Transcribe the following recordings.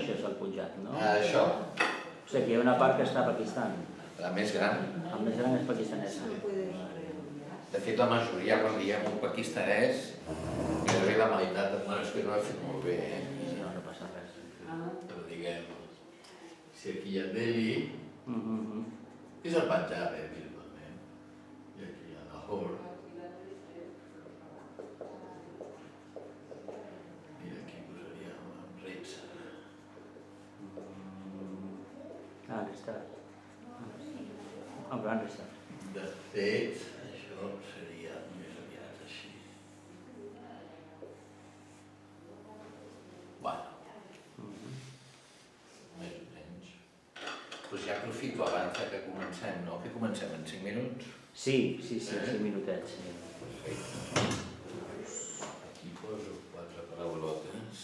això és el Punjab, no? Això. O sigui que hi ha una part que està a Pakistan. La més gran. El més gran és pakistanesa. De fet, la majoria, quan diem un pakistanès, gairebé la meitat, bueno, és que no ho he fet molt bé, No, no passa res. però diguem, si aquí hi ha Delhi, és el Punjab, virtualment, i aquí hi ha Lahore, i aquí posaríem Amritsar. Amritsar. Amritsar. De fet, això seria més aviat així. Bueno, més o menys. Doncs ja aprofito abans que comencem, no? Que comencem en 5 minuts. Sí, 5 minutets. Perfecte. Aquí poso 4 paraulotes.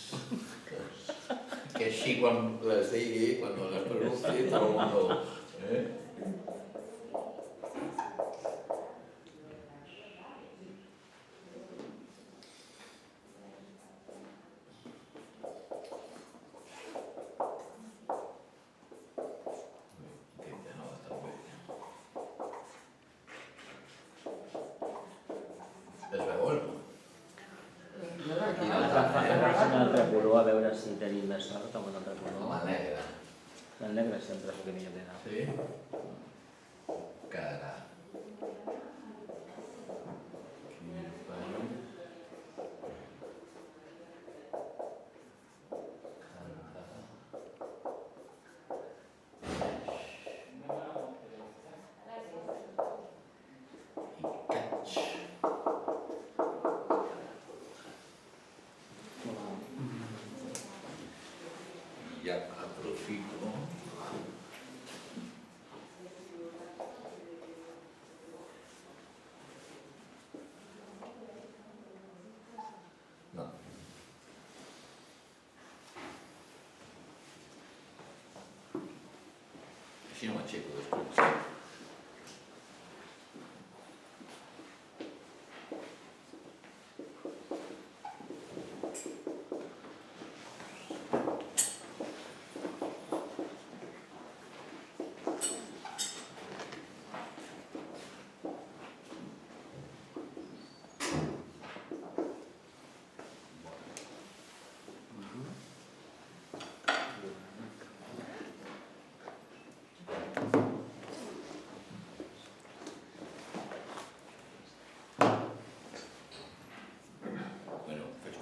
Que així quan les digui, quan les pronunci, tot el mundo... Agafa'm un altre color a veure si tenim més sort amb un altre color. Home, negre. El negre sempre és el que millor tenen. Sí? Cara. Ja aprofito. No. Així no m'aixeco després.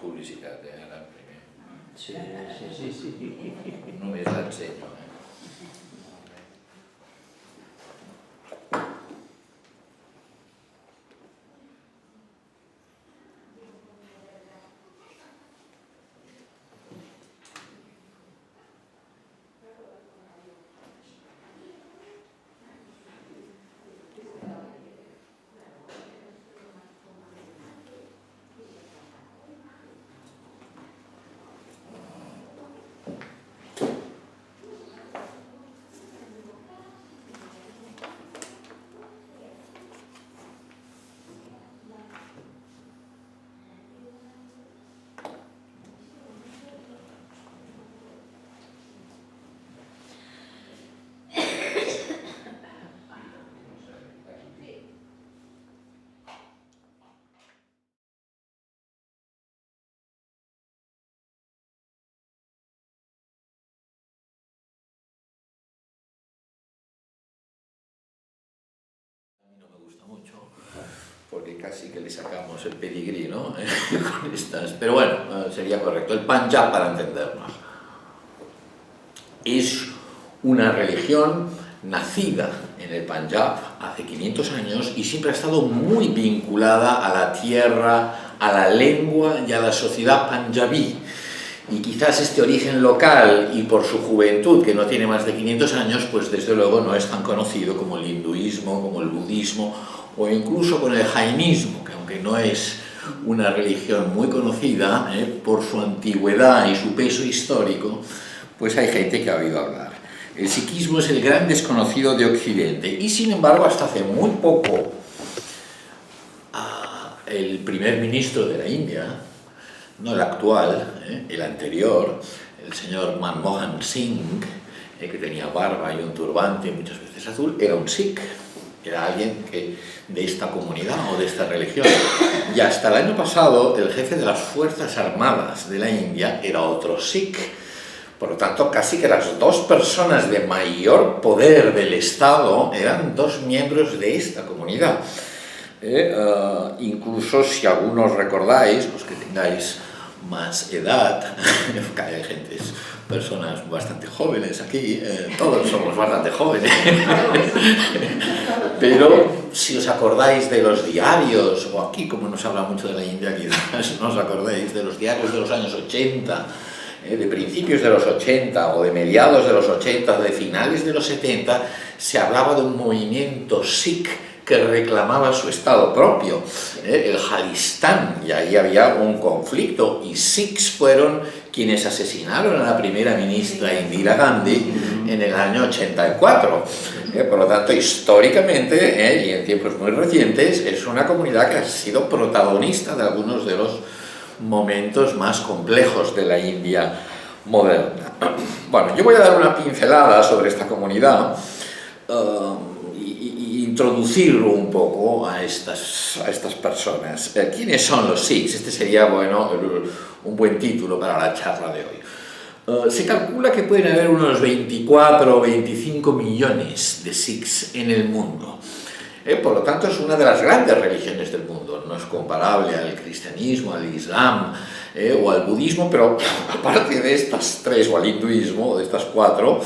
Publicitat, ara primer. Sí. Només l'ensenyo, mucho, porque casi que le sacamos el pedigrí, ¿no? Con estas. Pero bueno, sería correcto. El Punjab, para entendernos, es una religión nacida en el Punjab hace 500 años y siempre ha estado muy vinculada a la tierra, a la lengua y a la sociedad panjabí. Y quizás este origen local y por su juventud, que no tiene más de 500 años, pues desde luego no es tan conocido como el hinduismo, como el budismo o incluso con el jainismo, que aunque no es una religión muy conocida, por su antigüedad y su peso histórico, pues hay gente que ha oído hablar. El sikhismo es el gran desconocido de Occidente y sin embargo hasta hace muy poco el primer ministro de la India, no el actual, el anterior, el señor Manmohan Singh, que tenía barba y un turbante, muchas veces azul, era un Sikh, era alguien de esta comunidad o de esta religión. Y hasta el año pasado, el jefe de las Fuerzas Armadas de la India era otro Sikh. Por lo tanto, casi que las dos personas de mayor poder del Estado eran dos miembros de esta comunidad. Incluso si algunos recordáis, los que tengáis más edad, que hay personas bastante jóvenes aquí, todos somos bastante jóvenes, pero si os acordáis de los diarios, o aquí como nos habla mucho de la India, quizás no os acordéis de los diarios de los años 80, de principios de los 80 o de mediados de los 80, de finales de los 70, se hablaba de un movimiento Sikh que reclamaba su estado propio, el Jalistán, y ahí había un conflicto, y Sikhs fueron quienes asesinaron a la primera ministra Indira Gandhi en el año 84. Por lo tanto, históricamente, y en tiempos muy recientes, es una comunidad que ha sido protagonista de algunos de los momentos más complejos de la India moderna. Bueno, yo voy a dar una pincelada sobre esta comunidad, introducir un poco a estas personas. ¿Quiénes son los Sikhs? Este sería, bueno, un buen título para la charla de hoy. Se calcula que pueden haber unos 24 o 25 millones de Sikhs en el mundo. Por lo tanto, es una de las grandes religiones del mundo. No es comparable al cristianismo, al islam o al budismo, pero aparte de estas tres, o al hinduismo, de estas cuatro,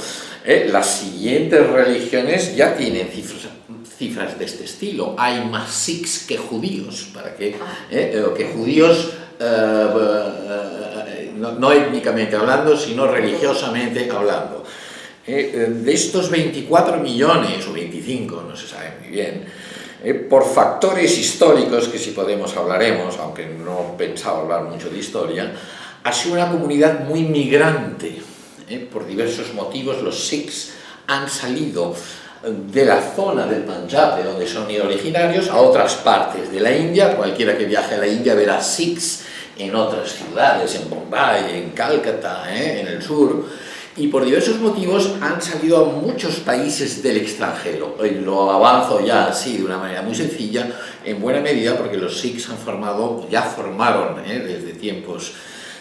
las siguientes religiones ya tienen cifras de este estilo. Hay más Sikhs que judíos, que judíos no étnicamente hablando, sino religiosamente hablando. De estos 24 millones, o 25, no se sabe muy bien, por factores históricos, que si podemos hablaremos, aunque no pensaba hablar mucho de historia, ha sido una comunidad muy migrante. Por diversos motivos los Sikhs han salido de la zona del Punjab, de donde son originarios, a otras partes de la India. Cualquiera que viaje a la India verá Sikhs en otras ciudades, en Bombay, en Calcuta, en el sur, y por diversos motivos han salido a muchos países del extranjero. Lo avanzo ya así de una manera muy sencilla, en buena medida porque los Sikhs formaron desde tiempos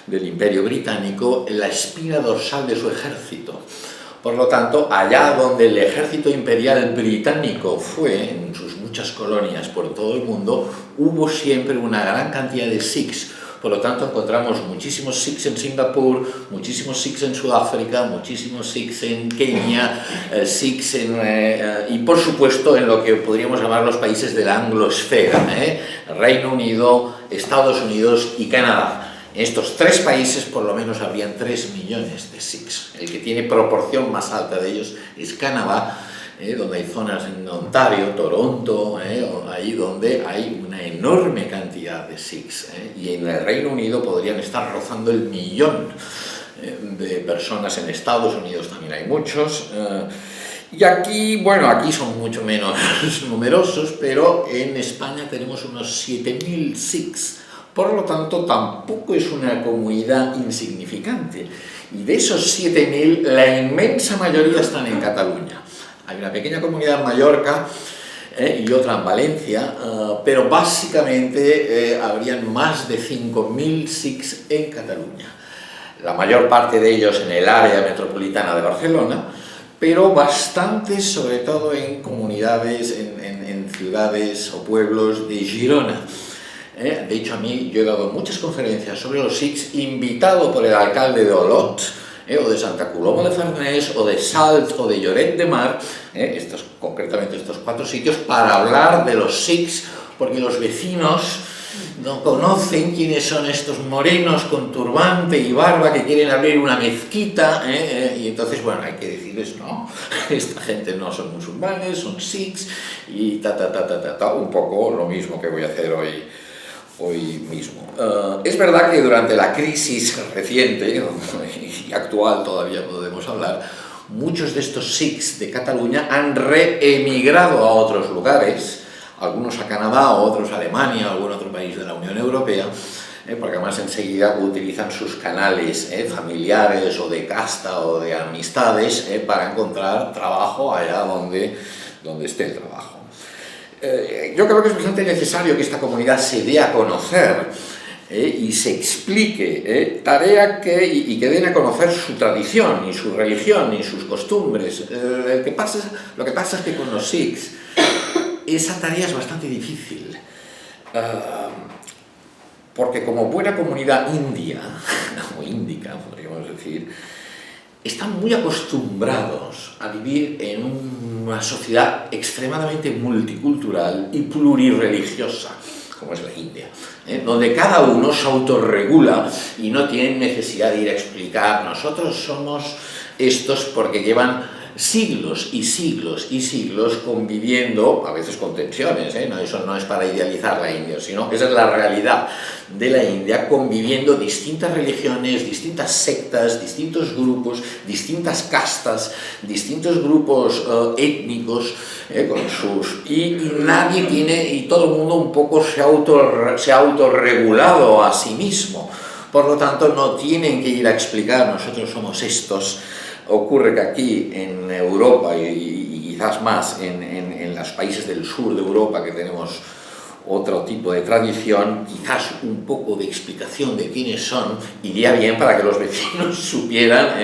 del Imperio Británico la espina dorsal de su ejército. Por lo tanto, allá donde el ejército imperial británico fue, en sus muchas colonias por todo el mundo, hubo siempre una gran cantidad de Sikhs. Por lo tanto, encontramos muchísimos Sikhs en Singapur, muchísimos Sikhs en Sudáfrica, muchísimos Sikhs en Kenia, Sikhs y por supuesto en lo que podríamos llamar los países de la anglosfera, Reino Unido, Estados Unidos y Canadá. En estos tres países por lo menos habrían 3 millones de Sikhs. El que tiene proporción más alta de ellos es Canadá, donde hay zonas en Ontario, Toronto, ahí donde hay una enorme cantidad de Sikhs. Y en el Reino Unido podrían estar rozando el 1 millón de personas. En Estados Unidos también hay muchos. Y aquí, bueno, aquí son mucho menos numerosos, pero en España tenemos unos 7.000 Sikhs. Por lo tanto, tampoco es una comunidad insignificante. Y de esos 7.000, la inmensa mayoría están en Cataluña. Hay una pequeña comunidad en Mallorca y otra en Valencia, pero básicamente habrían más de 5.000 Sikhs en Cataluña. La mayor parte de ellos en el área metropolitana de Barcelona, pero bastantes sobre todo en comunidades, en ciudades o pueblos de Girona. De hecho, yo he dado muchas conferencias sobre los Sikhs, invitado por el alcalde de Olot, o de Santa Coloma de Farners, o de Salt, o de Lloret de Mar, concretamente estos 4 sitios, para hablar de los Sikhs, porque los vecinos no conocen quiénes son estos morenos con turbante y barba que quieren abrir una mezquita, y entonces, bueno, hay que decirles, no, esta gente no son musulmanes, son Sikhs, y un poco lo mismo que voy a hacer hoy mismo. Es verdad que durante la crisis reciente y actual todavía podemos hablar, muchos de estos Sikhs de Cataluña han reemigrado a otros lugares, algunos a Canadá, otros a Alemania, algún otro país de la Unión Europea, porque además enseguida utilizan sus canales familiares o de casta o de amistades para encontrar trabajo allá donde esté el trabajo. Yo creo que es bastante necesario que esta comunidad se dé a conocer y se explique, tarea y que den a conocer su tradición y su religión y sus costumbres. Lo que pasa es que con los Sikhs esa tarea es bastante difícil, porque como buena comunidad india, o índica podríamos decir, están muy acostumbrados a vivir en una sociedad extremadamente multicultural y plurirreligiosa, como es la India, donde cada uno se autorregula y no tienen necesidad de ir a explicar, nosotros somos estos, porque llevan siglos y siglos y siglos conviviendo, a veces con tensiones, no, eso no es para idealizar la India, sino que esa es la realidad de la India, conviviendo distintas religiones, distintas sectas, distintos grupos, distintas castas, distintos grupos étnicos, y nadie tiene, y todo el mundo un poco se ha autorregulado a sí mismo, por lo tanto no tienen que ir a explicar, nosotros somos estos. Ocurre que aquí en Europa y quizás más en los países del sur de Europa, que tenemos otro tipo de tradición, quizás un poco de explicación de quiénes son iría bien para que los vecinos supieran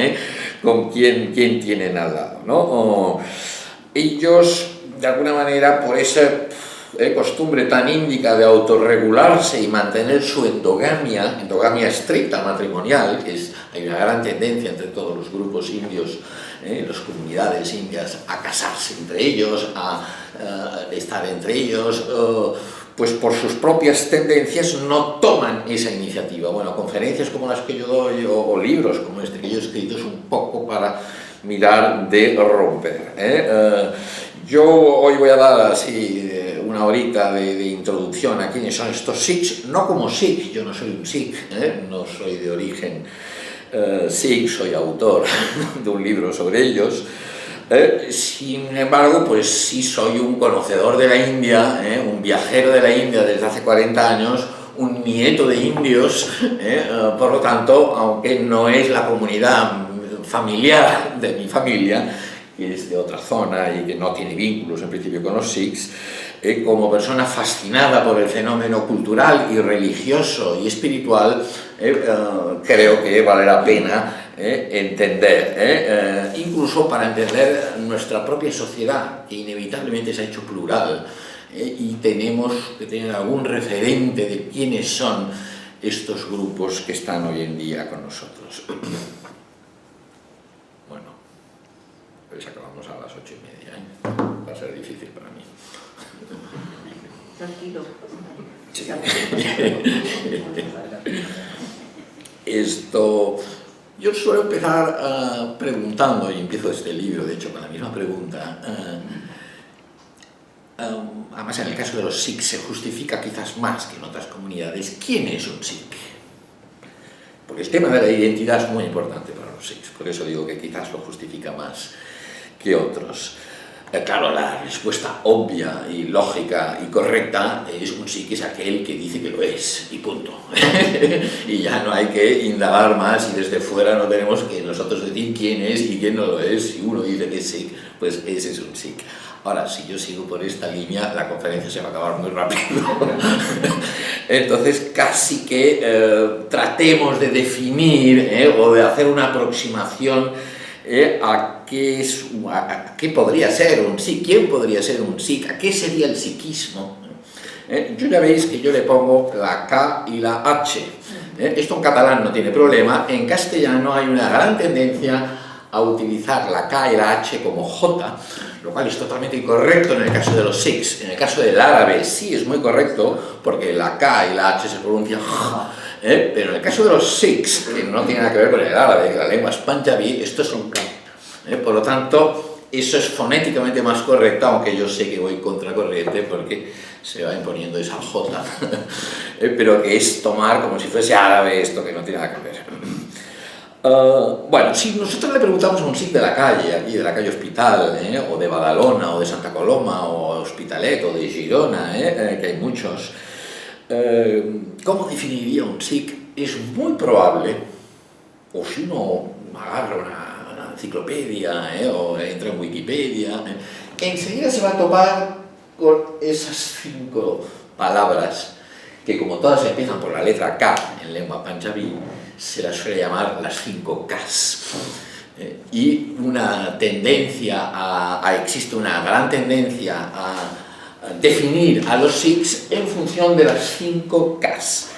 con quién tienen al lado, ¿no? Ellos, de alguna manera, por esa costumbre tan índica de autorregularse y mantener su endogamia estricta matrimonial, hay una gran tendencia entre todos los grupos indios, las comunidades indias, a casarse entre ellos, a estar entre ellos, pues por sus propias tendencias no toman esa iniciativa. Bueno, conferencias como las que yo doy o libros como este que yo he escrito es un poco para mirar de romper. Yo hoy voy a dar así una horita de introducción a quiénes son estos Sikhs, no como Sikh, yo no soy un Sikh, no soy de origen Sikh, soy autor de un libro sobre ellos, sin embargo, pues sí soy un conocedor de la India, un viajero de la India desde hace 40 años, un nieto de indios, por lo tanto, aunque no es la comunidad familiar de mi familia, que es de otra zona y que no tiene vínculos en principio con los Sikhs, como persona fascinada por el fenómeno cultural y religioso y espiritual, creo que vale la pena entender, incluso para entender nuestra propia sociedad, que inevitablemente se ha hecho plural, y tenemos que tener algún referente de quiénes son estos grupos que están hoy en día con nosotros. Bueno, pues acabamos a las 8:30, va a ser difícil para mí. Tranquilo. Sí. Yo suelo empezar preguntando, y empiezo este libro, de hecho, con la misma pregunta. Además, en el caso de los Sikhs se justifica quizás más que en otras comunidades. ¿Quién es un Sikh? Porque el tema de la identidad es muy importante para los Sikhs, por eso digo que quizás lo justifica más que otros. Claro, la respuesta obvia y lógica y correcta es un Sikh es aquel que dice que lo es, y punto. Y ya no hay que indagar más, y desde fuera no tenemos que nosotros decir quién es y quién no lo es. Si uno dice que es Sikh, pues ese es un Sikh. Ahora, si yo sigo por esta línea, la conferencia se va a acabar muy rápido. Entonces, casi que tratemos de definir o de hacer una aproximación a qué podría ser un Sikh, quién podría ser un Sikh, a qué sería el sikhismo. Yo ya veis que yo le pongo la K y la H. Esto en catalán no tiene problema, en castellano hay una gran tendencia a utilizar la K y la H como J, lo cual es totalmente incorrecto en el caso de los Sikhs. En el caso del árabe sí es muy correcto, porque la K y la H se pronuncian J. Pero en el caso de los Sikhs, que no tiene nada que ver con el árabe, que la lengua es Punjabi, esto es un K. Por lo tanto, eso es fonéticamente más correcto, aunque yo sé que voy contracorriente porque se va imponiendo esa J, pero que es tomar como si fuese árabe esto, que no tiene nada que ver. Bueno, si nosotros le preguntamos a un Sikh de la calle, aquí de la calle Hospital, o de Badalona, o de Santa Coloma, o Hospitalet, o de Girona, que hay muchos, ¿Cómo definiría un Sikh? Es muy probable, o si uno agarra una enciclopedia o entra en Wikipedia, enseguida se va a topar con esas 5 palabras que, como todas empiezan por la letra K en lengua panjabí, se las suele llamar las 5 Ks. Y una tendencia existe una gran tendencia a definir a los Sikhs en función de las 5 Ks.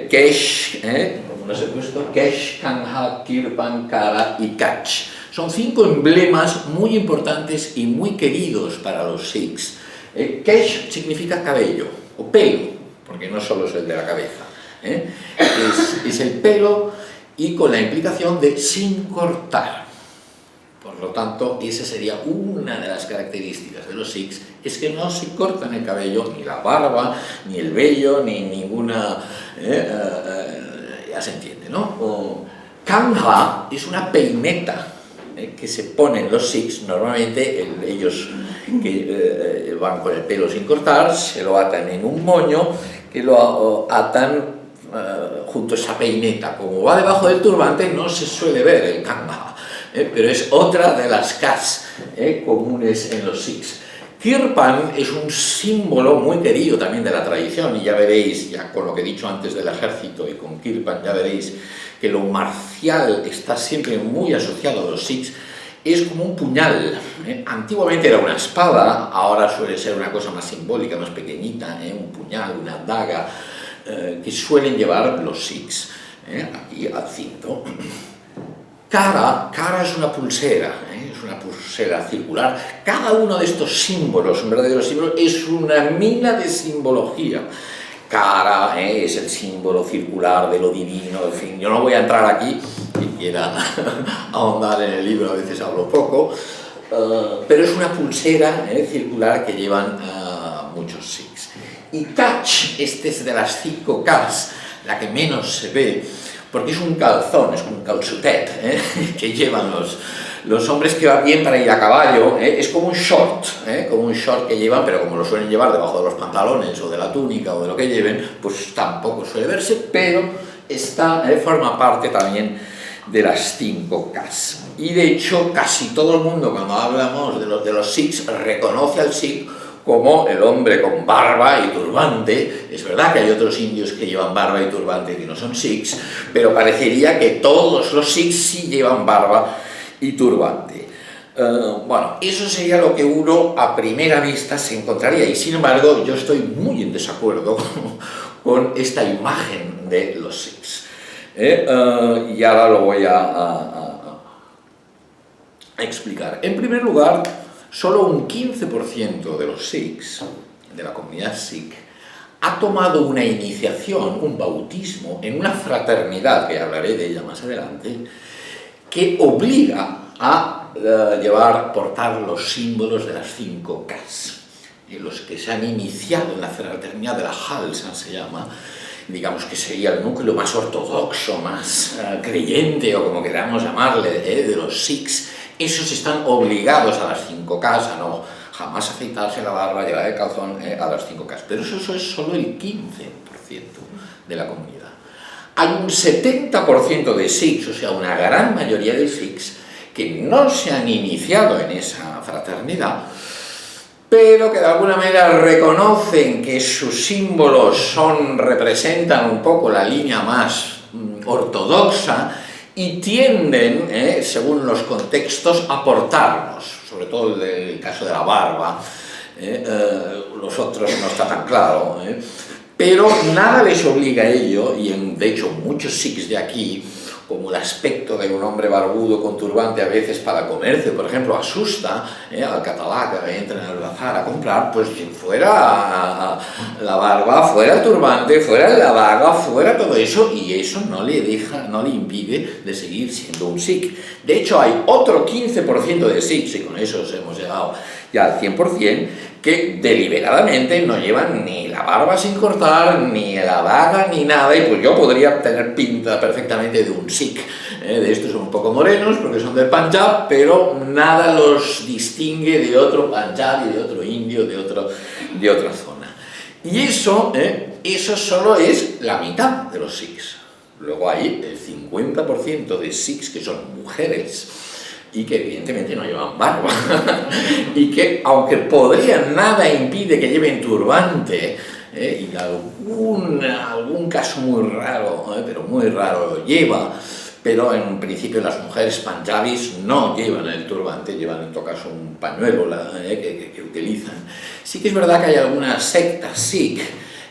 Kesh, como nos he puesto, Kesh, Kanha, Kirpan, Kara y Kach. Son 5 emblemas muy importantes y muy queridos para los Sikhs. Kesh significa cabello o pelo, porque no solo es el de la cabeza. Es el pelo y con la implicación de sin cortar. Por lo tanto, esa sería una de las características de los Sikhs, es que no se cortan el cabello, ni la barba, ni el vello, ni ninguna... ya se entiende, ¿no? Kanha es una peineta que se ponen los Sikhs, normalmente ellos que van con el pelo sin cortar, se lo atan en un moño, que lo atan junto a esa peineta. Como va debajo del turbante no se suele ver el kanha, pero es otra de las Ks comunes en los Sikhs. Kirpan es un símbolo muy querido también de la tradición, y ya veréis, ya con lo que he dicho antes del ejército y con Kirpan, ya veréis que lo marcial está siempre muy asociado a los Sikhs. Es como un puñal. Antiguamente era una espada, ahora suele ser una cosa más simbólica, más pequeñita, un puñal, una daga, que suelen llevar los Sikhs, aquí al cinto. Kara es una pulsera circular. Cada uno de estos símbolos, un verdadero símbolo, es una mina de simbología. Kara es el símbolo circular de lo divino, en fin, yo no voy a entrar aquí, quien quiera ahondar en el libro, a veces hablo poco, pero es una pulsera circular que llevan muchos Sikhs. Y Kach, este es de las 5 Ks, la que menos se ve, porque es un calzón, es un calçotet que llevan los hombres, que va bien para ir a caballo, es como un short que llevan, pero como lo suelen llevar debajo de los pantalones o de la túnica o de lo que lleven, pues tampoco suele verse, pero forma parte también de las 5 Ks. Y de hecho casi todo el mundo, cuando hablamos de los Sikhs, reconoce al Sikh como el hombre con barba y turbante. Es verdad que hay otros indios que llevan barba y turbante que no son Sikhs, pero parecería que todos los Sikhs sí llevan barba y turbante. Bueno, eso sería lo que uno a primera vista se encontraría, y sin embargo yo estoy muy en desacuerdo con esta imagen de los Sikhs. Y ahora lo voy a explicar. En primer lugar, solo un 15% de los Sikhs, de la comunidad Sikh, ha tomado una iniciación, un bautismo, en una fraternidad, que hablaré de ella más adelante, que obliga a portar los símbolos de las 5 Ks. Los que se han iniciado en la fraternidad de la Khalsa, se llama, digamos que sería el núcleo más ortodoxo, más creyente, o como queramos llamarle, de los Sikhs. Esos están obligados a las 5 Ks, a no jamás afeitarse la barba, llevar el calzón a las 5 Ks. Pero eso es solo el 15% de la comunidad. Hay un 70% de Sikhs, o sea, una gran mayoría de Sikhs, que no se han iniciado en esa fraternidad, pero que de alguna manera reconocen que sus símbolos representan un poco la línea más ortodoxa, y tienden, según los contextos, a portarlos, sobre todo el caso de la barba. Los otros no está tan claro, pero nada les obliga a ello, y de hecho muchos Sikhs de aquí, como el aspecto de un hombre barbudo con turbante a veces para el comercio, por ejemplo, asusta al catalá que entra en el bazar a comprar, pues fuera la barba, fuera el turbante, fuera la daga, fuera todo eso, y eso no le impide de seguir siendo un Sikh. De hecho, hay otro 15% de Sikhs, y con eso hemos llegado ya al 100%, que deliberadamente no llevan ni la barba sin cortar, ni la daga, ni nada, y pues yo podría tener pinta perfectamente de un Sikh. De estos son un poco morenos, porque son del Punjab, pero nada los distingue de otro Punjab y de otro indio, de otra zona. Y eso solo es la mitad de los Sikhs. Luego hay el 50% de Sikhs que son mujeres y que evidentemente no llevan barba y que, aunque podrían, nada impide que lleven turbante, y algún caso muy raro, pero muy raro, lo lleva, pero en principio las mujeres panjabis no llevan el turbante, llevan en todo caso un pañuelo que utilizan. Sí que es verdad que hay algunas sectas sikh,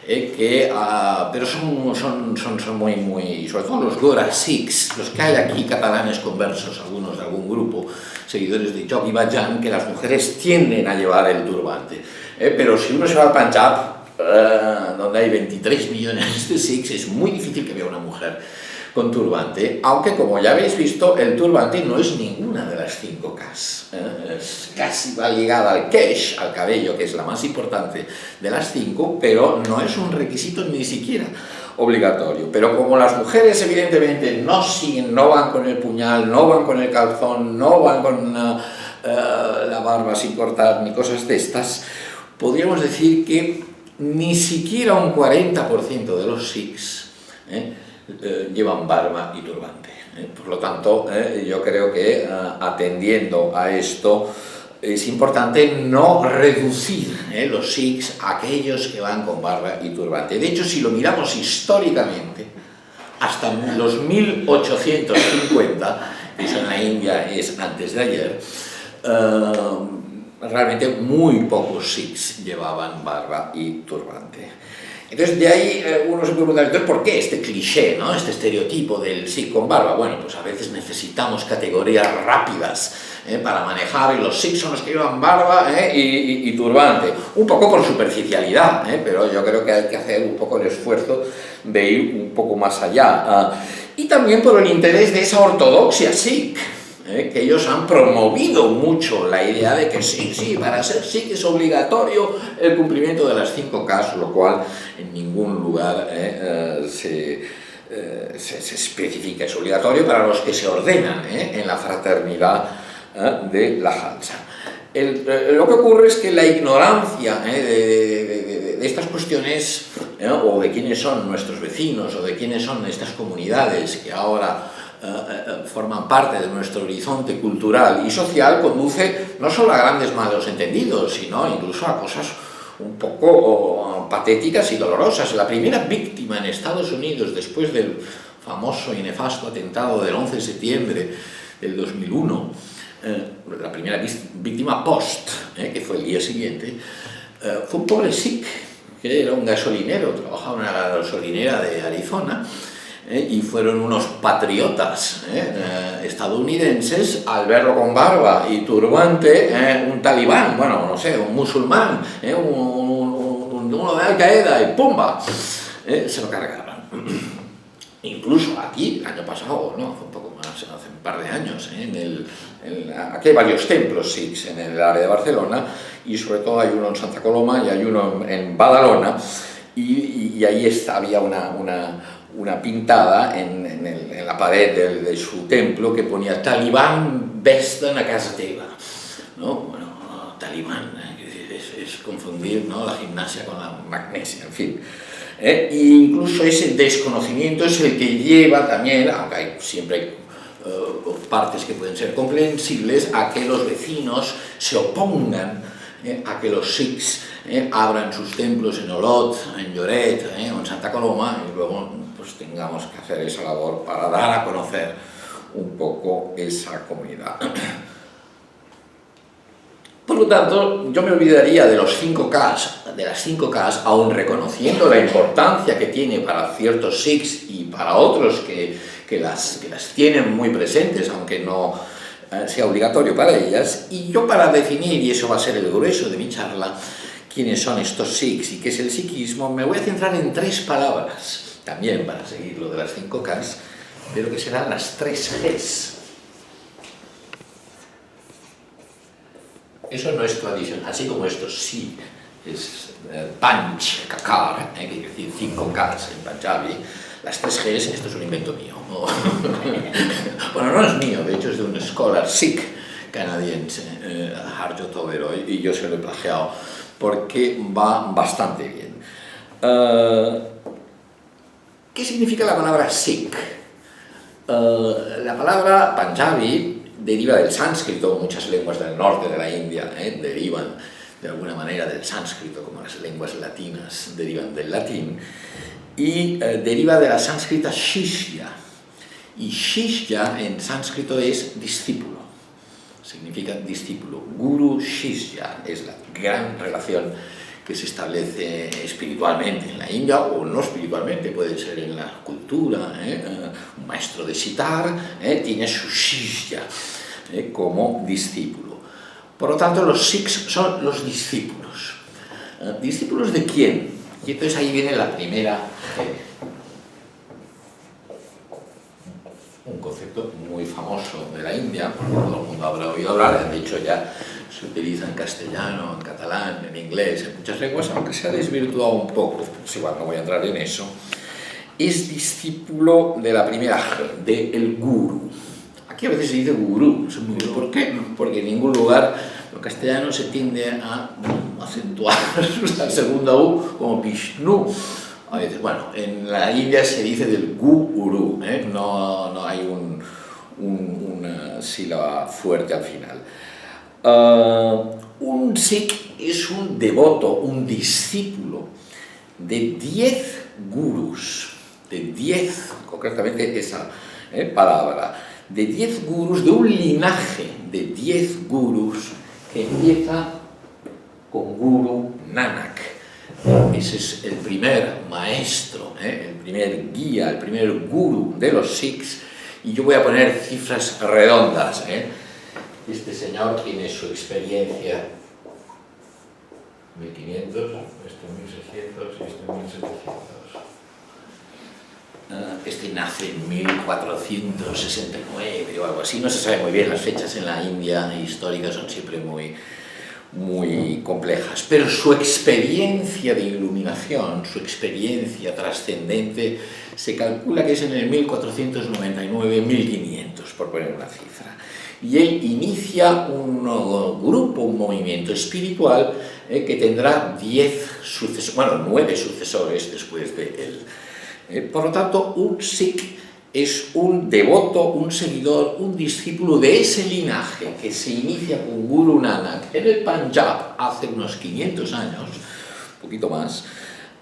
pero son muy, sobre todo los Gora Sikhs, los que hay aquí, catalanes conversos, algunos de algún grupo, seguidores de Yogi Bhajan, que las mujeres tienden a llevar el turbante. Pero si uno se va al Punjab, donde hay 23 millones de Sikhs, es muy difícil que vea una mujer con turbante, aunque como ya habéis visto, el turbante no es ninguna de las 5 Ks. Casi va ligada al kesh, al cabello, que es la más importante de las 5, pero no es un requisito ni siquiera obligatorio. Pero como las mujeres evidentemente no van con el puñal, no van con el calzón, no van con la barba sin cortar, ni cosas de estas, podríamos decir que ni siquiera un 40% de los Sikhs llevan barba y turbante. Por lo tanto, yo creo que atendiendo a esto es importante no reducir los Sikhs a aquellos que van con barba y turbante. De hecho, si lo miramos históricamente, hasta los 1850, eso en la India es antes de ayer, realmente muy pocos Sikhs llevaban barba y turbante. Entonces, de ahí uno se puede preguntar, entonces, ¿por qué este cliché, ¿no? Este estereotipo del Sikh con barba? Bueno, pues a veces necesitamos categorías rápidas para manejar, y los Sikhs son los que llevan barba y turbante. Un poco por superficialidad, pero yo creo que hay que hacer un poco el esfuerzo de ir un poco más allá. Y también por el interés de esa ortodoxia Sikh, que ellos han promovido mucho la idea de que sí, para ser Sikh es obligatorio el cumplimiento de las 5 Ks, lo cual en ningún lugar se especifica. Es obligatorio para los que se ordenan en la fraternidad de la Khalsa. Lo que ocurre es que la ignorancia de estas cuestiones, o de quiénes son nuestros vecinos, o de quiénes son estas comunidades que ahora forman parte de nuestro horizonte cultural y social, conduce no solo a grandes malos entendidos, sino incluso a cosas un poco patéticas y dolorosas. La primera víctima en Estados Unidos, después del famoso y nefasto atentado del 11 de septiembre del 2001, la primera víctima post, que fue el día siguiente, fue un pobre Sikh, que era un gasolinero, trabajaba en una gasolinera de Arizona, y fueron unos patriotas estadounidenses, al verlo con barba y turbante, un talibán, bueno, no sé, un musulmán, uno de Al-Qaeda, y ¡pumba!, se lo cargaron. Incluso aquí, el año pasado, no, fue un poco más, hace un par de años, aquí hay varios templos Sikhs en el área de Barcelona, y sobre todo hay uno en Santa Coloma y hay uno en Badalona, y ahí había una pintada en la pared de su templo que ponía «Talibán vesten a casa teva», ¿no? Bueno, talibán, es confundir, ¿no?, la gimnasia con la magnesia, en fin. E incluso ese desconocimiento es el que lleva también, aunque siempre hay partes que pueden ser comprensibles, a que los vecinos se opongan a que los Sikhs abran sus templos en Olot, en Lloret o en Santa Coloma, y luego pues tengamos que hacer esa labor para dar a conocer un poco esa comunidad. Por lo tanto, yo me olvidaría de los 5 Ks, de las 5 Ks, aun reconociendo la importancia que tiene para ciertos Sikhs y para otros que las tienen muy presentes, aunque no sea obligatorio para ellas. Y yo, para definir, y eso va a ser el grueso de mi charla, quiénes son estos Sikhs y qué es el sikhismo, me voy a centrar en 3 palabras, también para seguir lo de las 5 Ks, pero que serán las 3 Gs. Eso no es tradicional, así como esto sí es Panch, Kakar, que quiere decir 5 Ks en Punjabi. Las 3 Gs, esto es un invento mío. ¿No? Bueno, no es mío, de hecho es de un scholar Sikh canadiense, Harjot Oberoi, y yo se lo he plagiado porque va bastante bien. ¿Qué significa la palabra Sikh? La palabra Punjabi deriva del sánscrito. Muchas lenguas del norte de la India derivan de alguna manera del sánscrito, como las lenguas latinas derivan del latín, y deriva de la sánscrita Shishya. Y Shishya en sánscrito es discípulo, significa discípulo. Guru Shishya es la gran relación que se establece espiritualmente en la India, o no espiritualmente, puede ser en la cultura. Un maestro de sitar tiene su Shishya como discípulo. Por lo tanto, los Sikhs son los discípulos. ¿Discípulos de quién? Y entonces ahí viene la primera, un concepto muy famoso de la India, porque todo el mundo habrá oído hablar, de hecho ya se utiliza en castellano, en catalán, en inglés, en muchas lenguas, aunque se ha desvirtuado un poco, pues igual no voy a entrar en eso. Es discípulo de la primera G, del guru. Aquí a veces se dice gurú. ¿Por qué? Porque en ningún lugar en castellano se tiende a acentuar la segunda U como Vishnu. A veces, bueno, en la India se dice del guru, no hay una sílaba fuerte al final. Un Sikh es un devoto, un discípulo de 10 gurús, de 10, concretamente esa palabra, de 10 gurús, de un linaje de 10 gurús que empieza con Guru Nanak. Ese es el primer maestro, el primer guía, el primer gurú de los Sikhs, y yo voy a poner cifras redondas. Este señor tiene su experiencia 1500, este 1600 y este 1700. Este nace en 1469 o algo así, no se sabe muy bien, las fechas en la India históricas son siempre muy complejas, pero su experiencia de iluminación, su experiencia trascendente, se calcula que es en el 1499-1500, por poner una cifra. Y él inicia un grupo, un movimiento espiritual que tendrá 9 sucesores después de él. Por lo tanto, un Sikh es un devoto, un seguidor, un discípulo de ese linaje que se inicia con Guru Nanak en el Punjab hace unos 500 años, un poquito más.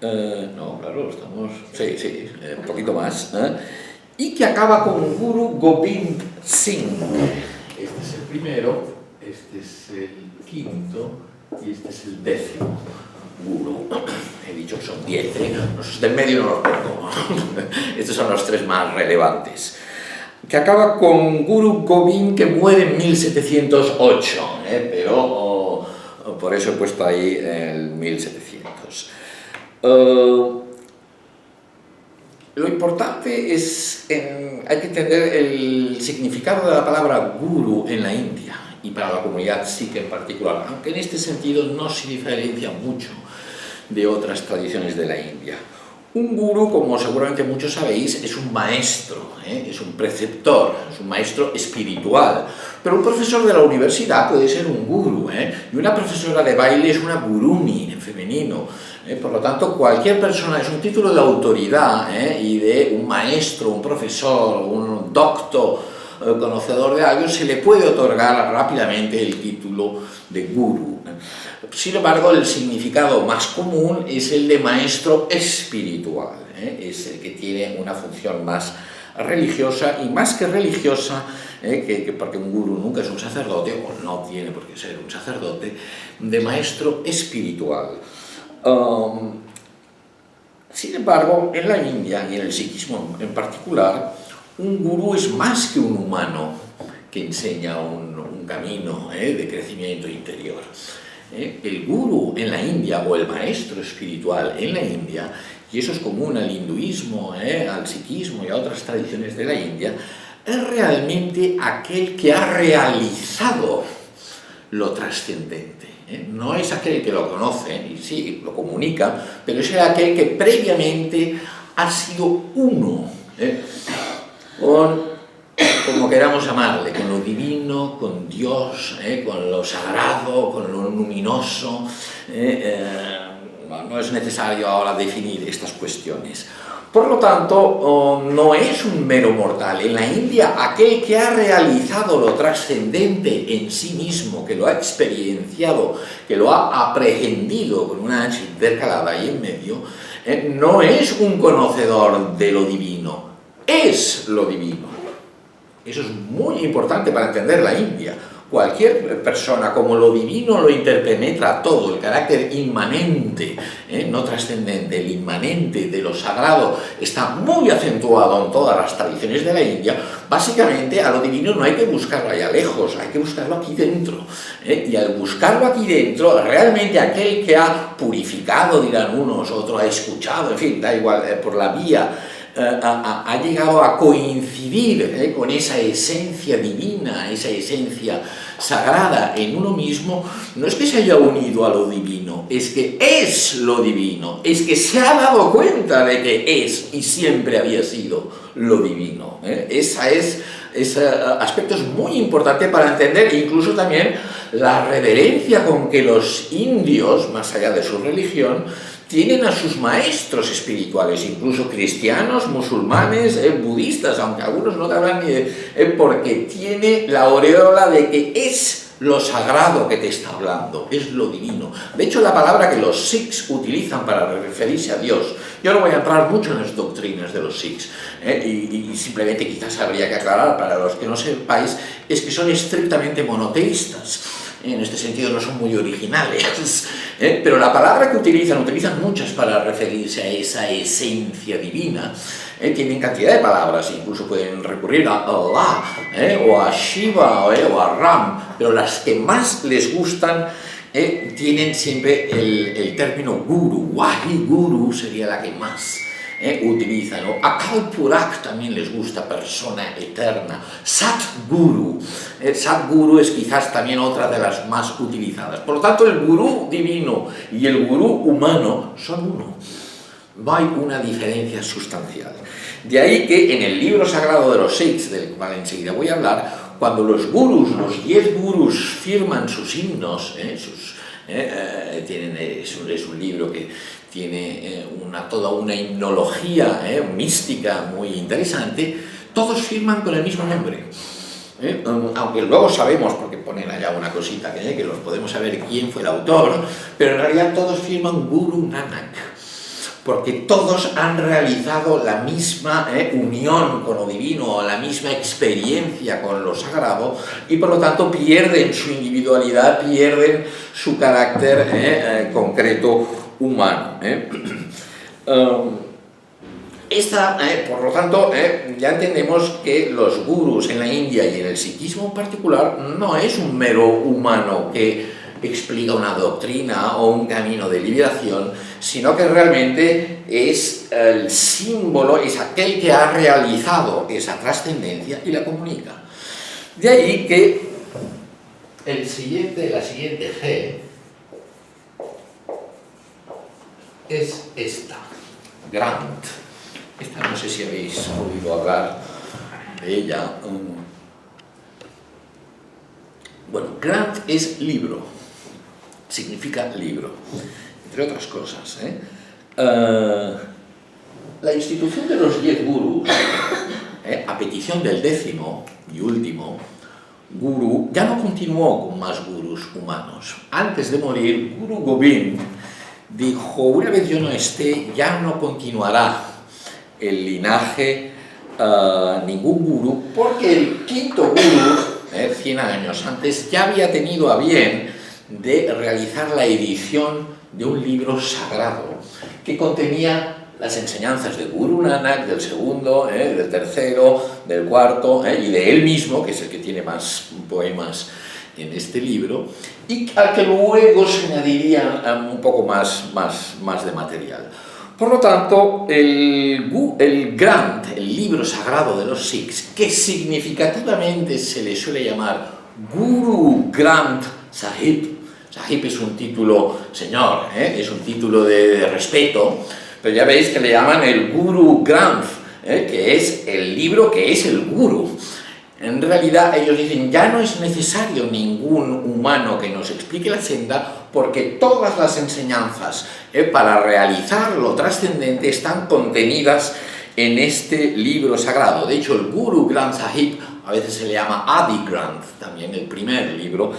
No, claro, estamos... Sí, un poquito más. Y que acaba con Guru Gobind Singh. Este es el primero, este es el quinto y este es el 10º guru. He dicho que son 10, los del medio no los pongo. Estos son los 3 más relevantes. Que acaba con Guru Gobind, que muere en 1708, pero por eso he puesto ahí el 1700. Lo importante es, hay que entender el significado de la palabra guru en la India y para la comunidad sikh en particular, aunque en este sentido no se diferencia mucho de otras tradiciones de la India. Un guru, como seguramente muchos sabéis, es un maestro, es un preceptor, es un maestro espiritual, pero un profesor de la universidad puede ser un guru, y una profesora de baile es una guruni en femenino. Por lo tanto, cualquier persona es un título de autoridad y de un maestro, un profesor, un doctor, conocedor de algo, se le puede otorgar rápidamente el título de guru. Sin embargo, el significado más común es el de maestro espiritual, es el que tiene una función más religiosa, y más que religiosa, porque un guru nunca es un sacerdote, o no tiene por qué ser un sacerdote, de maestro espiritual. Sin embargo, en la India y en el sikhismo en particular, un gurú es más que un humano que enseña un camino de crecimiento interior. El gurú en la India, o el maestro espiritual en la India, y eso es común al hinduismo, al sikhismo y a otras tradiciones de la India, es realmente aquel que ha realizado lo trascendente. No es aquel que lo conoce, y sí, lo comunica, pero es aquel que previamente ha sido uno con, como queramos llamarle, con lo divino, con Dios, con lo sagrado, con lo luminoso. no es necesario ahora definir estas cuestiones. Por lo tanto, no es un mero mortal. En la India, aquel que ha realizado lo trascendente en sí mismo, que lo ha experienciado, que lo ha aprehendido con una H intercalada ahí en medio, no es un conocedor de lo divino, es lo divino. Eso es muy importante para entender la India. Cualquier persona, como lo divino lo interpenetra todo, el carácter inmanente, no trascendente, el inmanente de lo sagrado está muy acentuado en todas las tradiciones de la India. Básicamente a lo divino no hay que buscarlo allá lejos, hay que buscarlo aquí dentro. Y al buscarlo aquí dentro, realmente aquel que ha purificado, dirán unos, otro ha escuchado, en fin, da igual, por la vía, ha llegado a coincidir con esa esencia divina, esa esencia sagrada en uno mismo, no es que se haya unido a lo divino, es que es lo divino, es que se ha dado cuenta de que es y siempre había sido lo divino. Ese aspecto es muy importante para entender incluso también la reverencia con que los indios, más allá de su religión, tienen a sus maestros espirituales, incluso cristianos, musulmanes, budistas, aunque algunos no te hablan ni de... porque tiene la aureola de que es lo sagrado que te está hablando, es lo divino. De hecho, la palabra que los Sikhs utilizan para referirse a Dios, yo no voy a entrar mucho en las doctrinas de los Sikhs, y simplemente quizás habría que aclarar para los que no sepáis, es que son estrictamente monoteístas. En este sentido no son muy originales, pero la palabra que utilizan muchas para referirse a esa esencia divina. Tienen cantidad de palabras, incluso pueden recurrir a Allah, o a Shiva, o a Ram, pero las que más les gustan tienen siempre el término guru. Wahi Guru sería la que más utilizan, o Akal Purak también les gusta, persona eterna, Satguru. Satguru es quizás también otra de las más utilizadas. Por lo tanto, el gurú divino y el gurú humano son uno. No hay una diferencia sustancial. De ahí que en el libro sagrado de los Sikhs, del cual enseguida voy a hablar, cuando los gurús, los 10 gurús, firman sus himnos, es un libro que tiene toda una himnología mística muy interesante, todos firman con el mismo nombre. Aunque luego sabemos, porque ponen allá una cosita que los podemos saber quién fue el autor, pero en realidad todos firman Guru Nanak, porque todos han realizado la misma unión con lo divino, la misma experiencia con lo sagrado, y por lo tanto pierden su individualidad, pierden su carácter concreto humano. Por lo tanto, ya entendemos que los gurús en la India y en el sikhismo en particular no es un mero humano que explica una doctrina o un camino de liberación, sino que realmente es el símbolo, es aquel que ha realizado esa trascendencia y la comunica. De ahí que la siguiente G es esta, Grant. Esta no sé si habéis oído hablar de ella. Bueno, Grant es libro, significa libro, entre otras cosas. La institución de los 10 gurús, a petición del 10º y último gurú, ya no continuó con más gurús humanos. Antes de morir, Guru Gobind dijo: una vez yo no esté, ya no continuará el linaje ningún gurú, porque el 5º gurú, 100 años antes, ya había tenido a bien de realizar la edición de un libro sagrado que contenía las enseñanzas de Guru Nanak, del segundo, del tercero, del cuarto, y de él mismo, que es el que tiene más poemas en este libro, y al que luego se añadiría un poco más de material. Por lo tanto, el Granth, el libro sagrado de los Sikhs, que significativamente se le suele llamar Guru Granth Sahib. Sahib es un título, señor, es un título de respeto, pero ya veis que le llaman el Guru Granth, que es el libro que es el Guru. En realidad ellos dicen, ya no es necesario ningún humano que nos explique la senda, porque todas las enseñanzas para realizar lo trascendente están contenidas en este libro sagrado. De hecho, el Guru Granth Sahib, a veces se le llama Adi Granth, también el primer libro,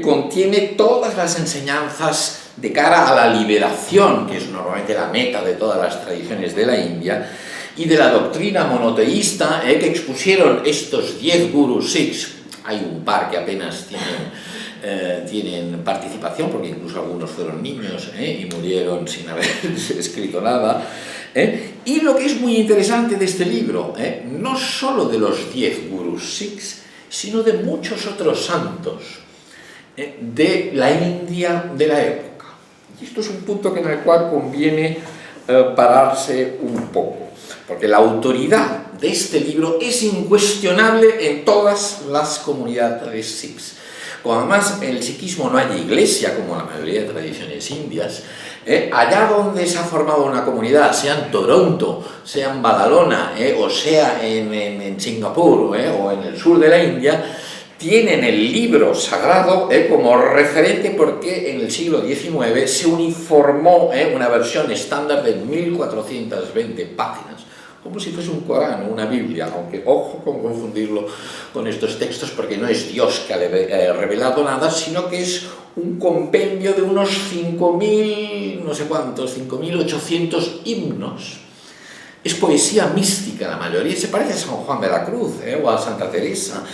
contiene todas las enseñanzas de cara a la liberación, que es normalmente la meta de todas las tradiciones de la India, y de la doctrina monoteísta que expusieron estos 10 gurus sikhs. Hay un par que apenas tienen participación, porque incluso algunos fueron niños y murieron sin haber escrito nada. Y lo que es muy interesante de este libro, no solo de los 10 gurus sikhs, sino de muchos otros santos de la India de la época. Y esto es un punto en el cual conviene pararse un poco, porque la autoridad de este libro es incuestionable en todas las comunidades sikhs. Como además en el sikhismo no hay iglesia, como la mayoría de tradiciones indias, allá donde se ha formado una comunidad, sea en Toronto, sea en Badalona, o sea en Singapur, o en el sur de la India, tienen el libro sagrado como referente, porque en el siglo XIX se uniformó una versión estándar de 1420 páginas, como si fuese un Corán o una Biblia, aunque ojo con confundirlo con estos textos, porque no es Dios que ha revelado nada, sino que es un compendio de unos 5.000, no sé cuántos, 5.800 himnos. Es poesía mística la mayoría, se parece a San Juan de la Cruz o a Santa Teresa,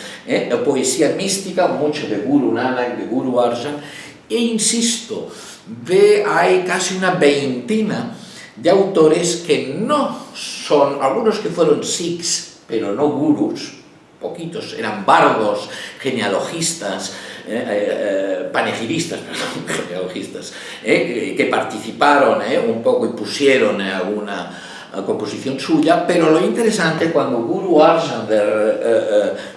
poesía mística, mucho de Guru Nanak, de Guru Arjan, e insisto, hay casi una veintena de autores que no son, algunos que fueron sikhs, pero no gurus, poquitos, eran bardos, genealogistas, panegiristas, perdón, genealogistas, que participaron un poco y pusieron alguna composición suya, pero lo interesante cuando Guru Arjan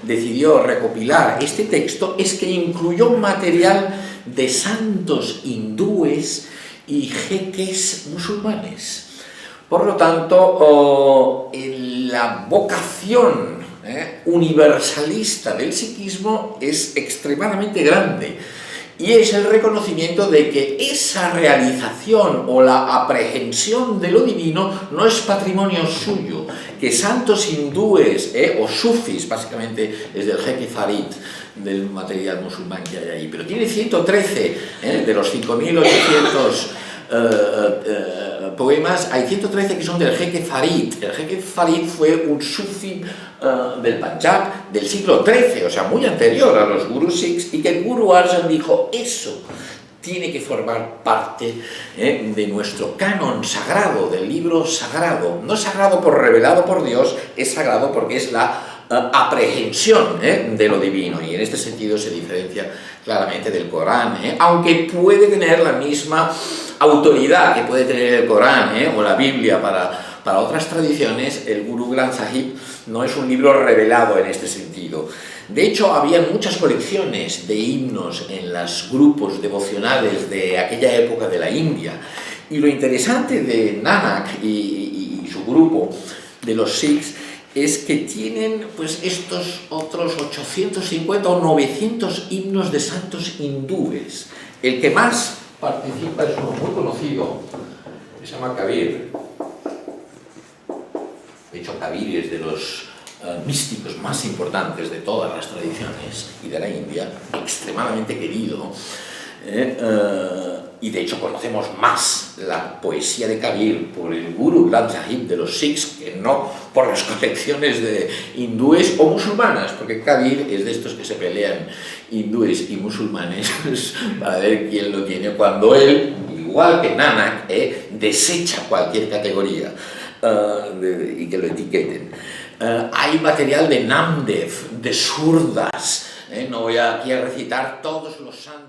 decidió recopilar este texto es que incluyó material de santos hindúes y jeques musulmanes. Por lo tanto, la vocación universalista del sikhismo es extremadamente grande, y es el reconocimiento de que esa realización o la aprehensión de lo divino no es patrimonio suyo, que santos hindúes o sufis, básicamente es del jeque Farid, del material musulmán que hay ahí, pero tiene 113 de los 5.800 poemas, hay 113 que son del jeque Farid. El jeque Farid fue un sufi del Punjab del siglo XIII, o sea, muy anterior a los gurus sikhs, y que el Guru Arjan dijo, eso tiene que formar parte de nuestro canon sagrado, del libro sagrado, no sagrado por revelado por Dios, es sagrado porque es la aprehensión de lo divino, y en este sentido se diferencia claramente del Corán, aunque puede tener la misma autoridad que puede tener el Corán o la Biblia para otras tradiciones. El Guru Granth Sahib no es un libro revelado en este sentido. De hecho, había muchas colecciones de himnos en los grupos devocionales de aquella época de la India, y lo interesante de Nanak y su grupo de los Sikhs es que tienen pues estos otros 850 o 900 himnos de santos hindúes. El que más participa es uno muy conocido, que se llama Kabir. De hecho, Kabir es de los místicos más importantes de todas las tradiciones y de la India, extremadamente querido. Y de hecho conocemos más la poesía de Kabir por el Guru Granth Sahib de los Sikhs que no por las colecciones de hindúes o musulmanas, porque Kabir es de estos que se pelean hindúes y musulmanes para ver quién lo tiene, cuando él, igual que Nanak, desecha cualquier categoría y que lo etiqueten. Hay material de Namdev, de Surdas, no voy aquí a recitar todos los santos